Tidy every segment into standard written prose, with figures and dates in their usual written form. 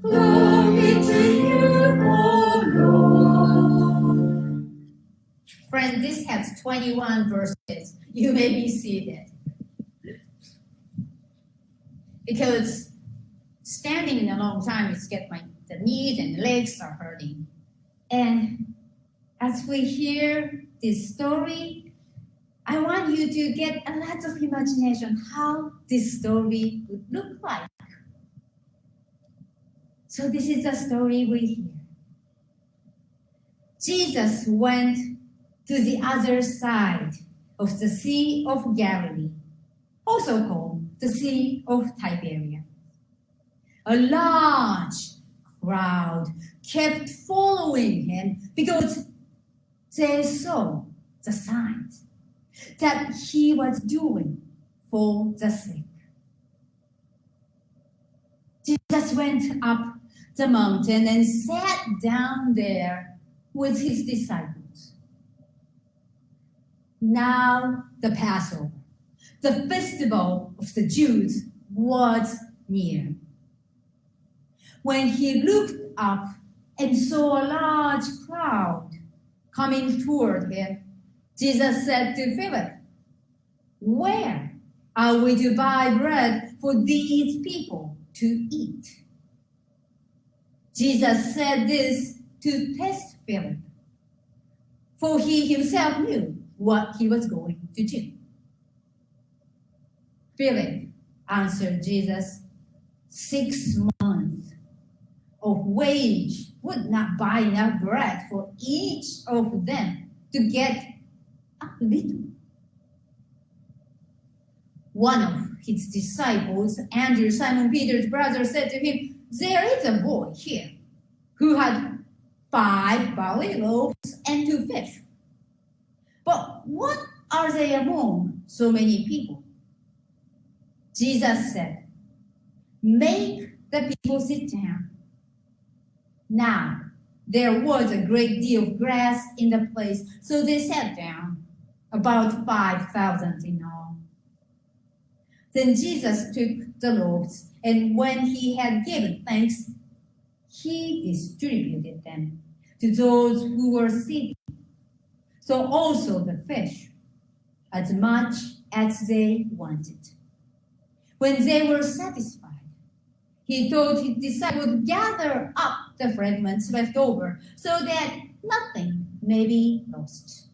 Glory to you, O Lord. Friend, this has 21 verses. You may be seated. Because standing in a long time, the knees and the legs are hurting. And as we hear this story, I want you to get a lot of imagination how this story would look like. So this is the story we hear. Jesus went to the other side of the Sea of Galilee, also called the Sea of Tiberias. A large crowd kept following him because they saw the signs that he was doing for the sick. Jesus went up the mountain and sat down there with his disciples. Now the Passover, the festival of the Jews, was near. When he looked up and saw a large crowd coming toward him, Jesus said to Philip, "Where are we to buy bread for these people to eat?" Jesus said this to test Philip, for he himself knew what he was going to do. Philip answered Jesus, 6 months of wage would not buy enough bread for each of them to get a little. One of his disciples, Andrew, Simon Peter's brother, said to him, "There is a boy here who had 5 barley loaves and 2 fish. But what are they among so many people?" Jesus said, "Make the people sit down." Now, there was a great deal of grass in the place, so they sat down, about 5,000 in all. Then Jesus took the loaves, and when he had given thanks, he distributed them to those who were sitting. So also the fish, as much as they wanted. When they were satisfied, he told his disciples, "Gather up the fragments left over, so that nothing may be lost."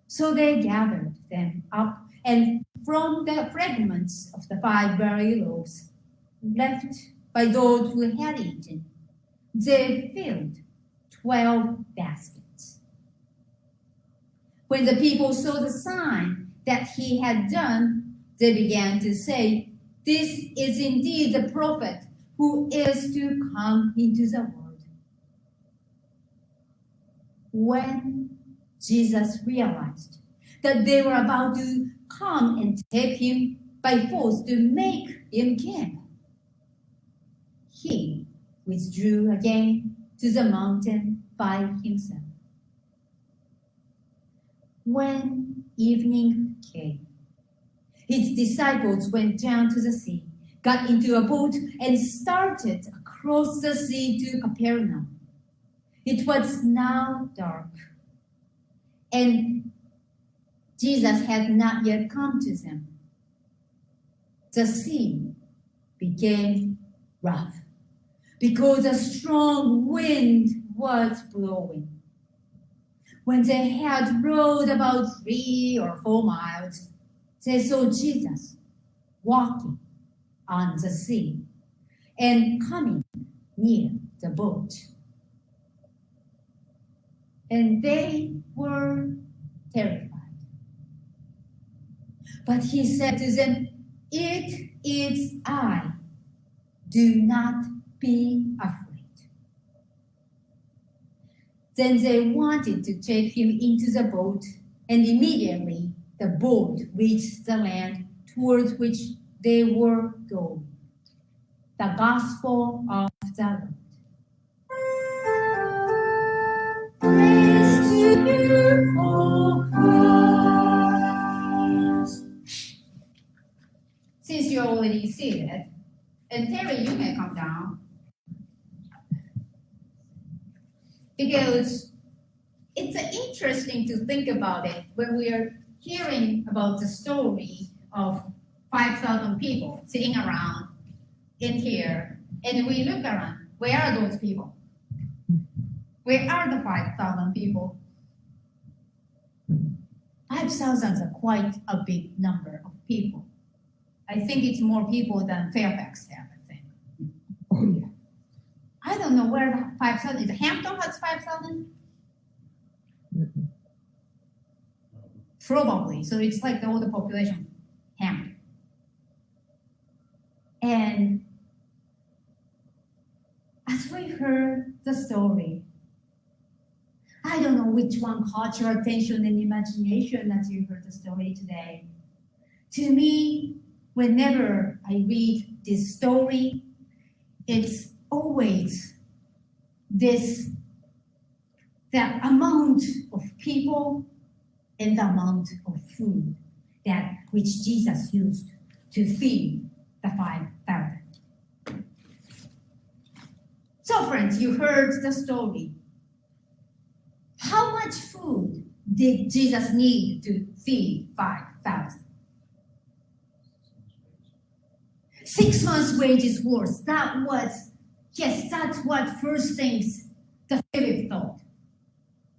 So they gathered them up, and from the fragments of the 5 barley loaves left by those who had eaten, they filled 12 baskets. When the people saw the sign that he had done, they began to say, "This is indeed the prophet who is to come into the world." When Jesus realized that they were about to come and take him by force to make him king, he withdrew again to the mountain by himself. When evening came, his disciples went down to the sea, got into a boat, and started across the sea to Capernaum. It was now dark, and Jesus had not yet come to them. The sea became rough because a strong wind was blowing. When they had rowed about 3 or 4 miles, they saw Jesus walking on the sea and coming near the boat. And they were terrified. But he said to them, "It is I. Do not be afraid." Then they wanted to take him into the boat, and immediately the boat reached the land towards which they were going. The Gospel of the Lord. Praise to you, O Christ. Since you're already seated, and Terry, you may come down. because it's interesting to think about it when we are hearing about the story of 5,000 people sitting around in here, and we look around. Where are those people? Where are the 5,000 people? 5,000 is quite a big number of people. I think it's more people than Fairfax have, I think. Oh, yeah. I don't know where the 5,000 is. Hampton has 5,000? Mhm. Probably. So it's like the older population, Hampton. And as we heard the story, I don't know which one caught your attention and imagination as you heard the story today. To me, whenever I read this story, it's always the amount of people and the amount of food that which Jesus used to feed the 5,000. So friends, you heard the story. How much food did Jesus need to feed 5,000? 6 months' wages worth. That's what first things the Philip thought.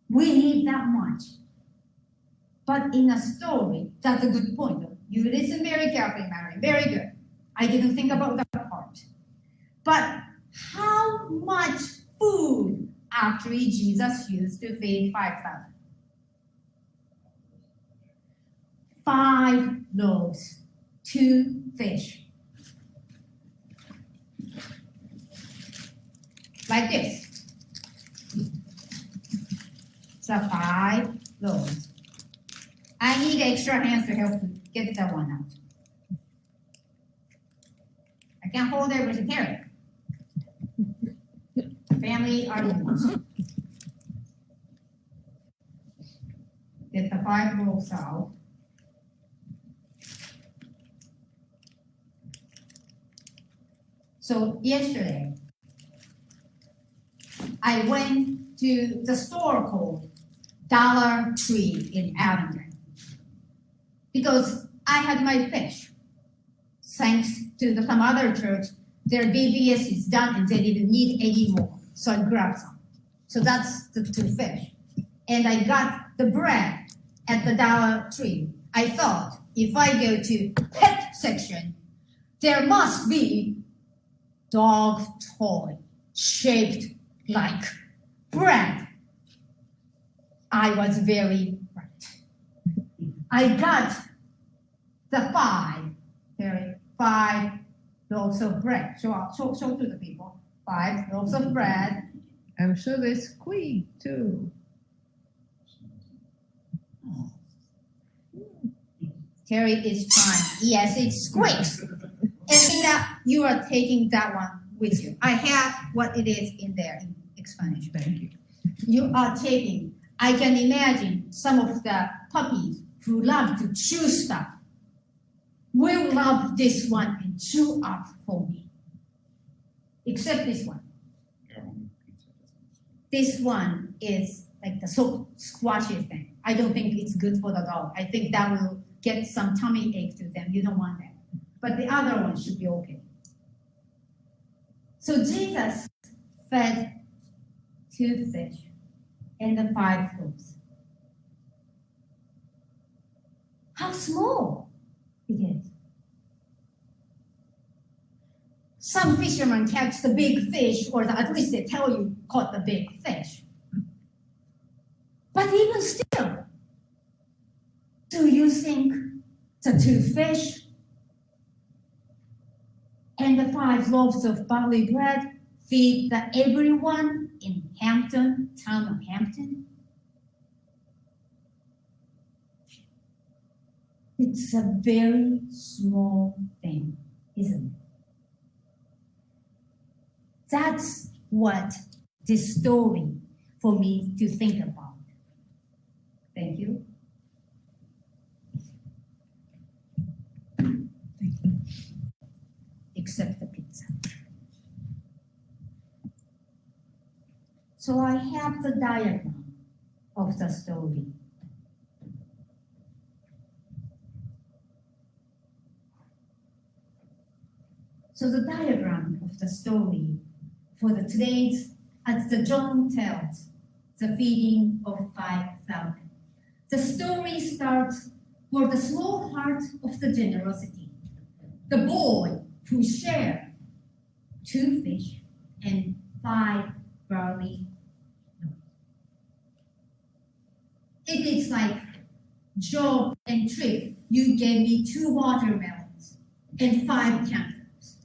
We need that much. But in a story, that's a good point. You listen very carefully, Mary. Very good. I didn't think about that part. But how much food actually Jesus used to feed 5,000? 5 loaves, 2 fish. Like this. So 5 loaves. I need extra hands to help get that one out. I can't hold everything here. Family arguments. Get the 5 loaves out. So yesterday, I went to the store called Dollar Tree in Arlington because I had my fish. Thanks to some other church, their BVS is done and they didn't need any more. So I grabbed some. So that's the 2 fish. And I got the bread at the Dollar Tree. I thought if I go to pet section, there must be dog toy shaped like bread. I was very right. I got the 5 loaves of bread. Show to the people. 5 loaves of bread. I'm sure they squeak too. Terry is trying. Yes, it squeaks. And Nina, you are taking that one with you. I have what it is in there in explanation. Thank you. You are taking. I can imagine some of the puppies who love to chew stuff will love this one and chew up for me. Except this one. This one is like the so squashy thing. I don't think it's good for the dog. I think that will get some tummy ache to them. You don't want that. But the other one should be okay. So Jesus fed 2 fish and the 5 loaves. How small it is. Some fishermen catch the big fish, or at least they tell you caught the big fish. But even still, do you think the 2 fish and the 5 loaves of barley bread feed everyone in Hampton, town of Hampton? It's a very small thing, isn't it? That's what this story for me to think about. Thank you. Except the pizza. So I have the diagram of the story. So the diagram of the story for the today's, as the John tells, the feeding of 5,000. The story starts for the small heart of the generosity, the boy who shared 2 fish and 5 barley. It is like Job and Tripp, you gave me 2 watermelons and 5 candles.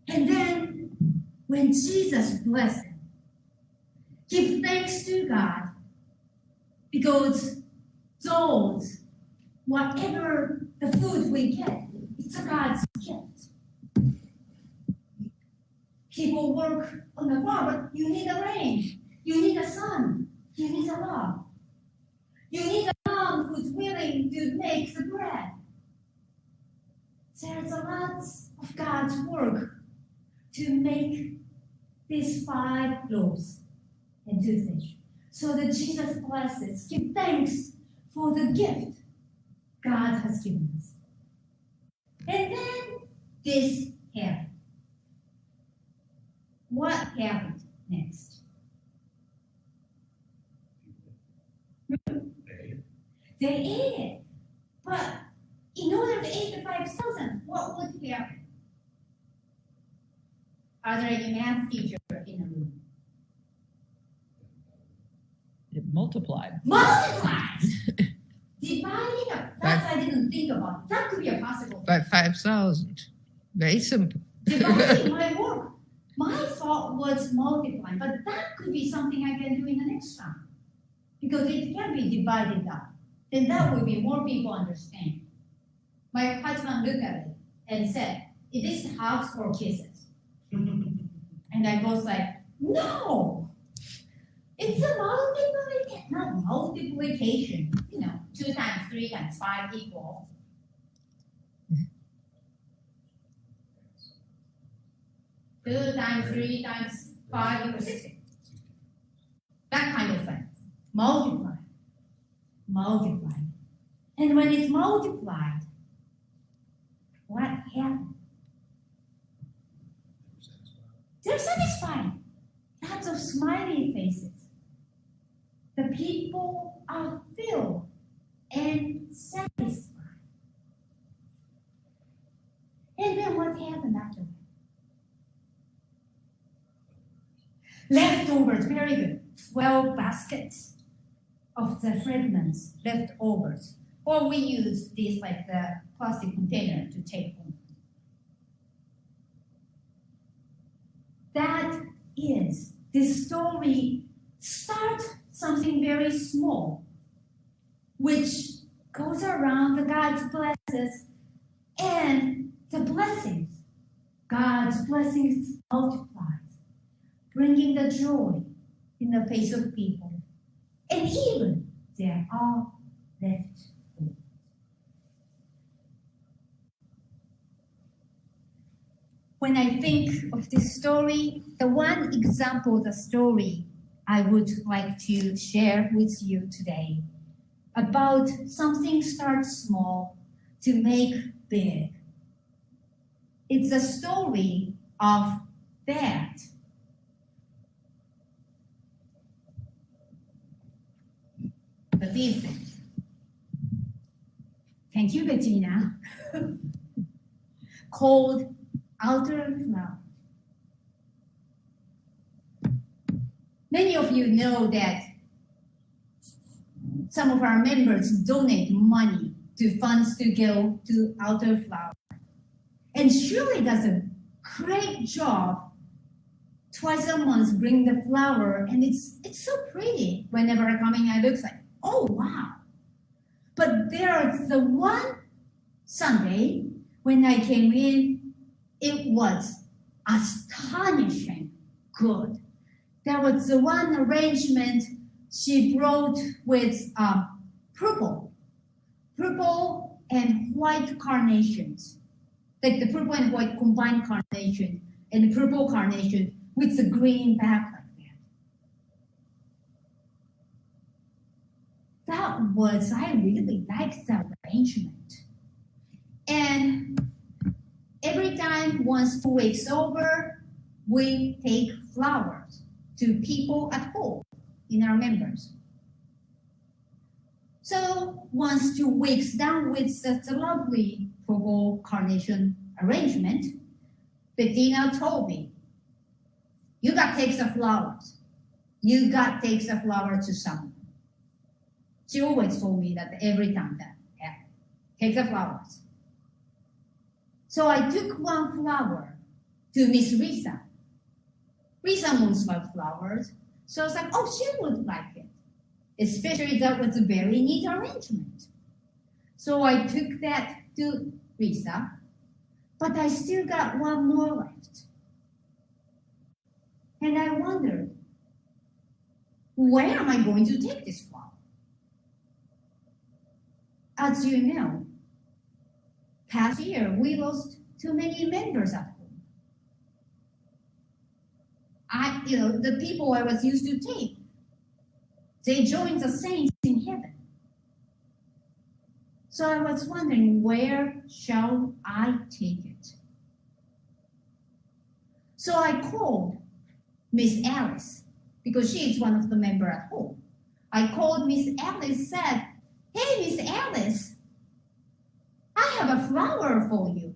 And then when Jesus blessed them, give thanks to God, because those, whatever the food we get, it's a God's gift. People work on the farm, but you need a rain, you need a sun, you need a love. You need a mom who's willing to make the bread. There's a lot of God's work to make these 5 loaves and 2 fish. So that Jesus blesses, give thanks for the gift God has given us. And then this happened. What happened next? They ate it. But in order to eat the 5,000, what would happen? Are there any math teachers in the room? It multiplied. Multiplied! Dividing up. That's I didn't think about. That could be a possible. By 5,000. Very simple. Dividing my work. My thought was multiplying, but that could be something I can do in the next time. Because it can be divided up. Then that would be more people understand. My husband looked at it and said, "Is this house for kisses?" And I was like, "No! It's a multiplication, not multiplication. 2 times 3 times 5 equal. Two times 3 times 5 equals 60. That kind of thing. Multiply. Multiply. And when it's multiplied, what happened? They're satisfied. Lots of smiley faces. The people are filled and satisfied. And then what happened after that? Leftovers, very good. 12 baskets of the fragments, leftovers. Or we use this like the plastic container to take home. That is, this story starts something very small, which goes around the God's blessings and the blessings. God's blessings multiplies, bringing the joy in the face of people. And even there are left over. When I think of this story, the one example of the story I would like to share with you today about something starts small to make big. It's a story of that. But these things. Thank you, Bettina. Called outer flower. Many of you know that some of our members donate money to funds to go to outer flower. And Shirley does a great job. Twice a month, bring the flower, and it's so pretty. Whenever I come in, I look like, oh wow. But there's the one Sunday when I came in, it was astonishing good. There was the one arrangement she brought with purple and white carnations. Like the purple and white combined carnation and the purple carnation with the green back like that. I really liked that arrangement. And every time, once 2 weeks over, we take flowers to people at home in our members. So once 2 weeks done with such a lovely purple carnation arrangement, Bettina told me, you got to take the flowers. You got to take the flowers to someone. She always told me that every time that happened, take the flowers. So I took one flower to Miss Risa. Risa most loved flowers. So I was like, oh, she would like it. Especially that was a very neat arrangement. So I took that to Risa, but I still got one more left. And I wondered, where am I going to take this flower? As you know, past year we lost too many members at home. The people I was used to take, they joined the saints in heaven. So I was wondering, where shall I take it? So I called Miss Alice, because she is one of the members at home. I called Miss Alice, said, hey, Miss Alice, I have a flower for you.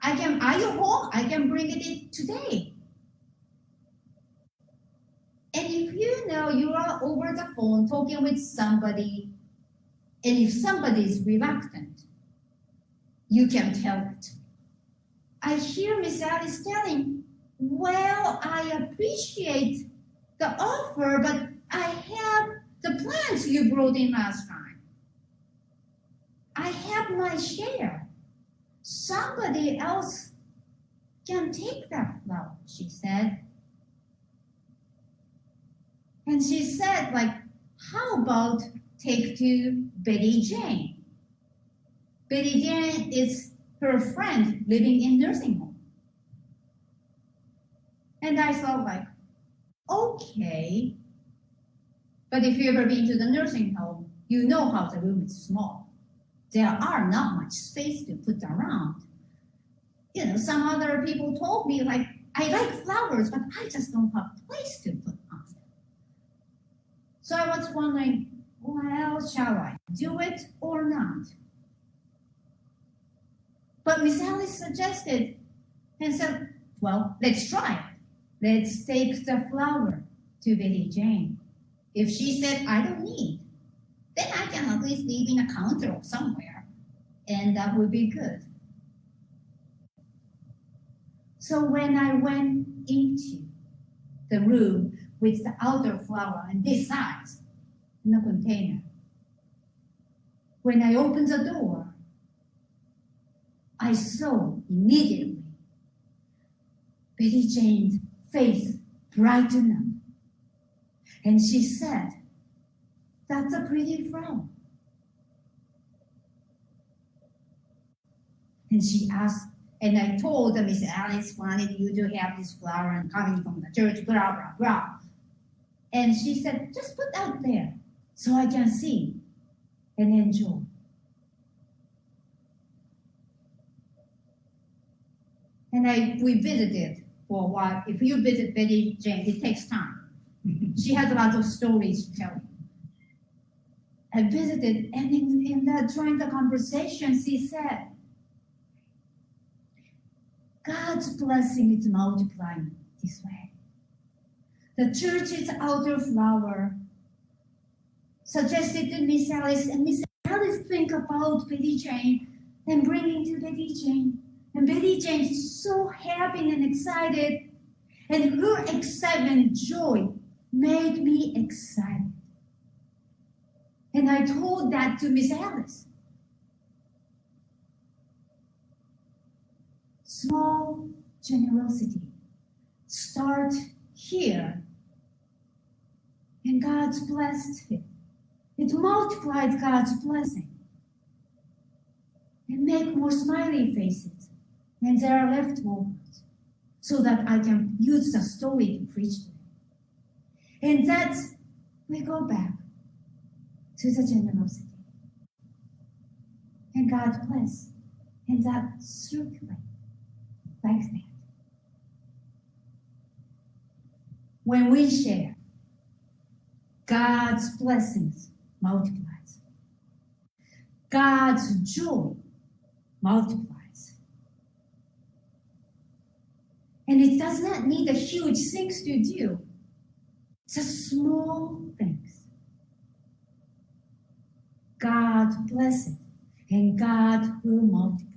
Are you home? I can bring it today. And if you are over the phone talking with somebody, and if somebody is reluctant, you can tell it. I hear Miss Alice telling, well, I appreciate the offer, but I have the plants you brought in last time. I have my share. Somebody else can take that flower, she said. And she said, how about take to Betty Jane? Betty Jane is her friend living in nursing home. And I thought, okay. But if you've ever been to the nursing home, you know how the room is small. There are not much space to put around. Some other people told me, I like flowers, but I just don't have place to put on them. So I was wondering, well, shall I do it or not? But Miss Alice suggested and said, well, let's try it. Let's take the flower to Betty Jane. If she said, I don't need, then I can at least leave in a counter or somewhere, and that would be good. So when I went into the room with the outer flower and this size in the container, when I opened the door, I saw immediately Betty Jane's face brighten up. And she said, that's a pretty flower. And she asked, and I told Miss Alice wanted you to have this flower and coming from the church, blah, blah, blah. And she said, just put out there so I can see and enjoy. And we visited for a while. If you visit Betty Jane, it takes time. She has a lot of stories to tell you. I visited, and during the conversation, she said, God's blessing is multiplying this way. The church's outer flower suggested to Miss Alice, and Miss Alice think about Betty Jane and bringing to Betty Jane. And Betty Jane is so happy and excited, and her excitement, joy, made me excited. And I told that to Miss Alice. Small generosity. Start here. And God's blessed it. It multiplied God's blessing. And make more smiley faces. And there are leftovers. so that I can use the story to preach to them. And that we go back to the generosity. And God bless. And that circulate like that. When we share, God's blessings multiplies. God's joy multiplies. And it does not need a huge things to do. Just small things. God bless it, and God will multiply.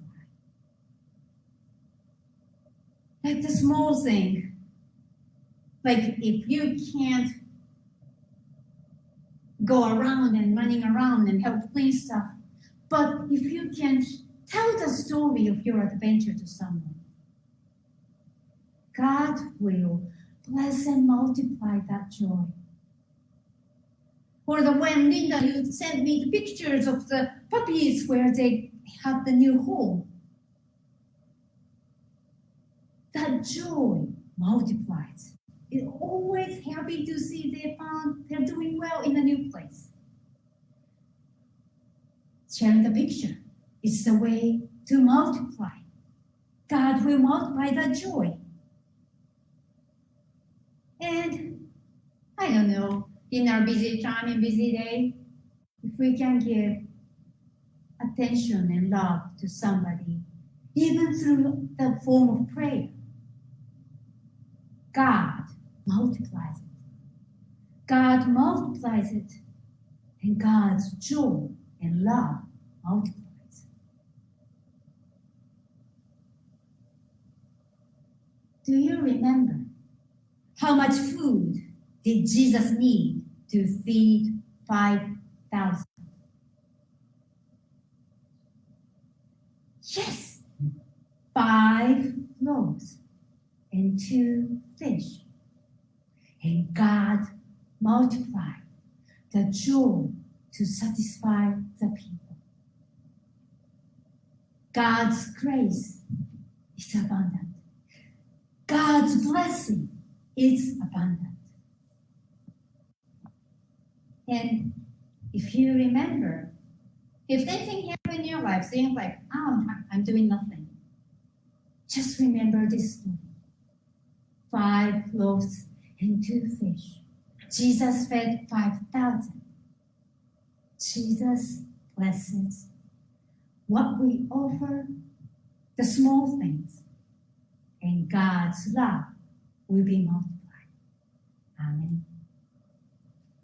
Like the small thing, like if you can't go around and running around and help clean stuff, but if you can tell the story of your adventure to someone, God will bless and multiply that joy. Or when Linda, you sent me the pictures of the puppies where they had the new home. That joy multiplies. It's always happy to see they're doing well in the new place. Sharing the picture is the way to multiply. God will multiply that joy. And I don't know, in our busy time and busy day, if we can give attention and love to somebody, even through the form of prayer, God multiplies it. God multiplies it, and God's joy and love multiplies. Do you remember how much food did Jesus need to feed 5,000? Yes, 5 loaves and 2 fish. And God multiplied the joy to satisfy the people. God's grace is abundant. God's blessing is abundant. And if you remember, if anything happened in your life, saying like, oh, I'm doing nothing, just remember this story. 5 loaves and 2 fish. Jesus fed 5,000. Jesus blesses what we offer, the small things, and God's love will be multiplied.